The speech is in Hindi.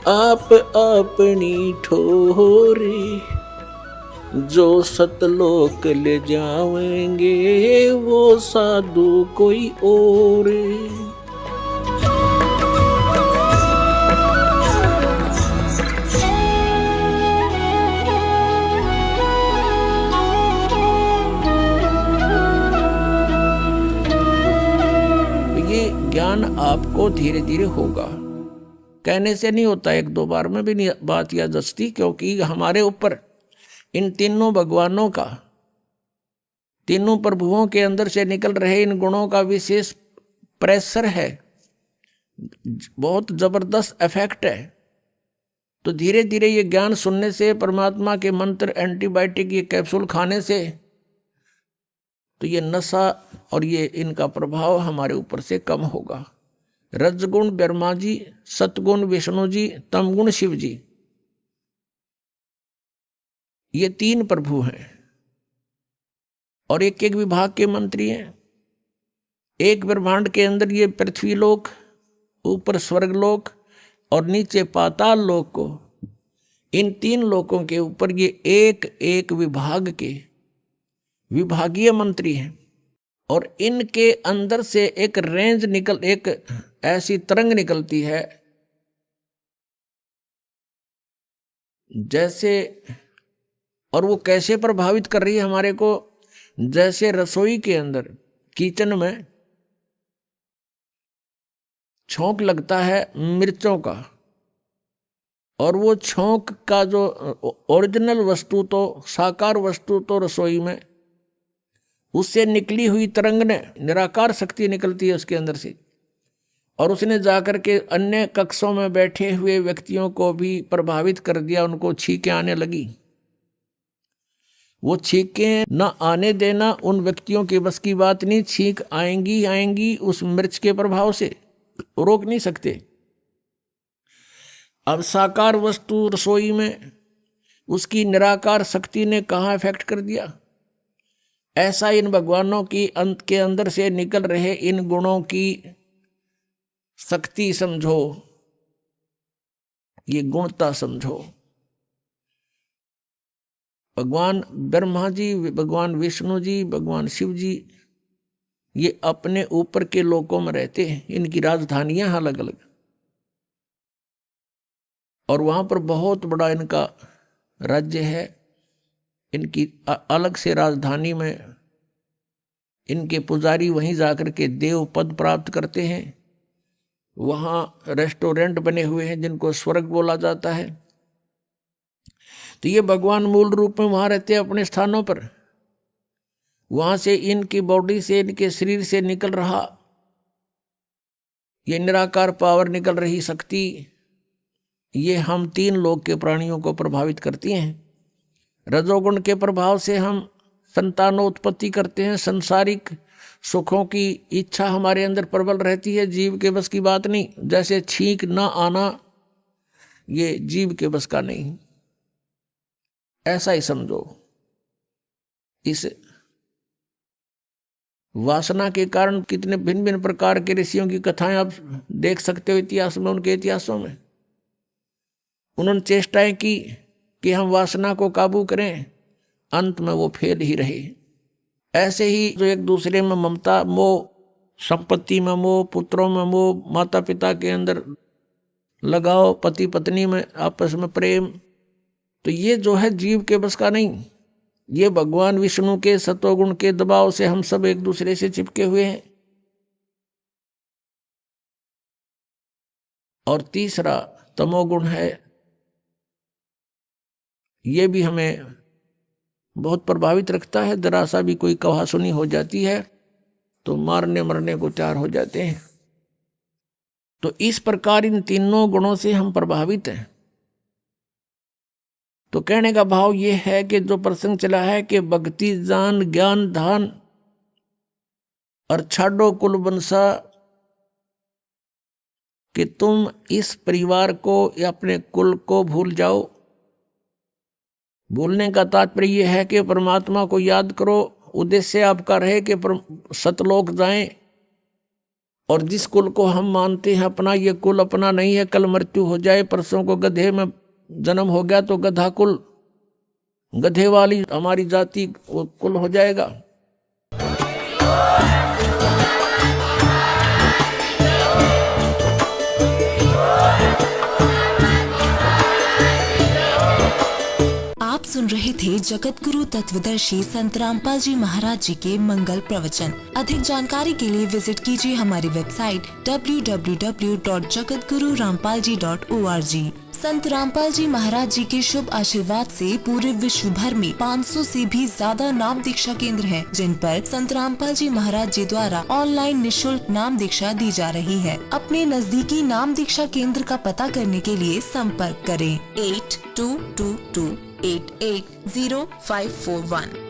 आप अपनी ठोरी जो सतलोक ले जावेंगे वो साधु कोई और। ये ज्ञान आपको धीरे धीरे होगा, कहने से नहीं होता, एक दो बार में भी नहीं बात याद दसती, क्योंकि हमारे ऊपर इन तीनों भगवानों का, तीनों प्रभुओं के अंदर से निकल रहे इन गुणों का विशेष प्रेशर है, बहुत जबरदस्त इफेक्ट है। तो धीरे धीरे ये ज्ञान सुनने से, परमात्मा के मंत्र, एंटीबायोटिक, ये कैप्सूल खाने से, तो ये नशा और ये इनका प्रभाव हमारे ऊपर से कम होगा। रजगुण ब्रह्मा जी, सतगुण विष्णु जी, तमगुण शिव जी, ये तीन प्रभु हैं और एक एक विभाग के मंत्री हैं। एक ब्रह्मांड के अंदर ये पृथ्वी लोक, ऊपर स्वर्ग लोक और नीचे पाताल लोक को, इन तीन लोकों के ऊपर ये एक एक विभाग के विभागीय मंत्री हैं। और इनके अंदर से एक रेंज निकल, एक ऐसी तरंग निकलती है जैसे, और वो कैसे प्रभावित कर रही है हमारे को, जैसे रसोई के अंदर, किचन में छोंक लगता है मिर्चों का, और वो छोंक का जो ओरिजिनल वस्तु, तो साकार वस्तु तो रसोई में, उससे निकली हुई तरंग ने, निराकार शक्ति निकलती है उसके अंदर से, और उसने जाकर के अन्य कक्षों में बैठे हुए व्यक्तियों को भी प्रभावित कर दिया, उनको छींकें आने लगी। वो छींकें न आने देना उन व्यक्तियों के बस की बात नहीं, छींक आएंगी आएंगी उस मिर्च के प्रभाव से, रोक नहीं सकते। अब साकार वस्तु रसोई में, उसकी निराकार शक्ति ने कहाँ इफेक्ट कर दिया। ऐसा इन भगवानों की अंत के अंदर से निकल रहे इन गुणों की शक्ति समझो, ये गुणता समझो। भगवान ब्रह्मा जी, भगवान विष्णु जी, भगवान शिव जी, ये अपने ऊपर के लोकों में रहते हैं, इनकी राजधानियां अलग अलग, और वहां पर बहुत बड़ा इनका राज्य है। इनकी अलग से राजधानी में इनके पुजारी वहीं जाकर के देव पद प्राप्त करते हैं। वहाँ रेस्टोरेंट बने हुए हैं जिनको स्वर्ग बोला जाता है। तो ये भगवान मूल रूप में वहाँ रहते हैं अपने स्थानों पर। वहाँ से इनकी बॉडी से, इनके शरीर से निकल रहा ये निराकार पावर, निकल रही शक्ति, ये हम तीन लोक के प्राणियों को प्रभावित करती हैं। रजोगुण के प्रभाव से हम संतानोत्पत्ति करते हैं, संसारिक सुखों की इच्छा हमारे अंदर प्रबल रहती है, जीव के बस की बात नहीं। जैसे छींक ना आना ये जीव के बस का नहीं, ऐसा ही समझो। इस वासना के कारण कितने भिन्न भिन्न प्रकार के ऋषियों की कथाएं आप देख सकते हो इतिहास में, उनके इतिहासों में। उन्होंने चेष्टाएं की कि हम वासना को काबू करें, अंत में वो फेल ही रहे। ऐसे ही जो एक दूसरे में ममता, मोह, संपत्ति में मोह, पुत्रों में मोह, माता पिता के अंदर लगाव, पति पत्नी में आपस में प्रेम, तो ये जो है जीव के बस का नहीं। ये भगवान विष्णु के सतोगुण के दबाव से हम सब एक दूसरे से चिपके हुए हैं। और तीसरा तमोगुण है, ये भी हमें बहुत प्रभावित रखता है। जरा सा भी कोई कहा सुनी हो जाती है तो मारने मरने को तैयार हो जाते हैं। तो इस प्रकार इन तीनों गुणों से हम प्रभावित हैं। तो कहने का भाव ये है कि जो प्रसंग चला है कि भक्ति जान ज्ञान धान और छाड़ो कुल बंसा, कि तुम इस परिवार को या अपने कुल को भूल जाओ। भूलने का तात्पर्य यह है कि परमात्मा को याद करो, उद्देश्य आपका रहे कि सतलोक जाएं, और जिस कुल को हम मानते हैं अपना, ये कुल अपना नहीं है। कल मृत्यु हो जाए, परसों को गधे में जन्म हो गया तो गधा कुल, गधे वाली हमारी जाति वो कुल हो जाएगा। आप सुन रहे थे जगत गुरु तत्वदर्शी संत रामपाल जी महाराज जी के मंगल प्रवचन। अधिक जानकारी के लिए विजिट कीजिए हमारी वेबसाइट www.jagatgururampalji.org। संत रामपाल जी महाराज जी के शुभ आशीर्वाद से पूरे विश्व भर में 500 से भी ज्यादा नाम दीक्षा केंद्र हैं, जिन पर संत रामपाल जी महाराज जी द्वारा ऑनलाइन निशुल्क नाम दीक्षा दी जा रही है। अपने नजदीकी नाम दीक्षा केंद्र का पता करने के लिए संपर्क करें 8222880541।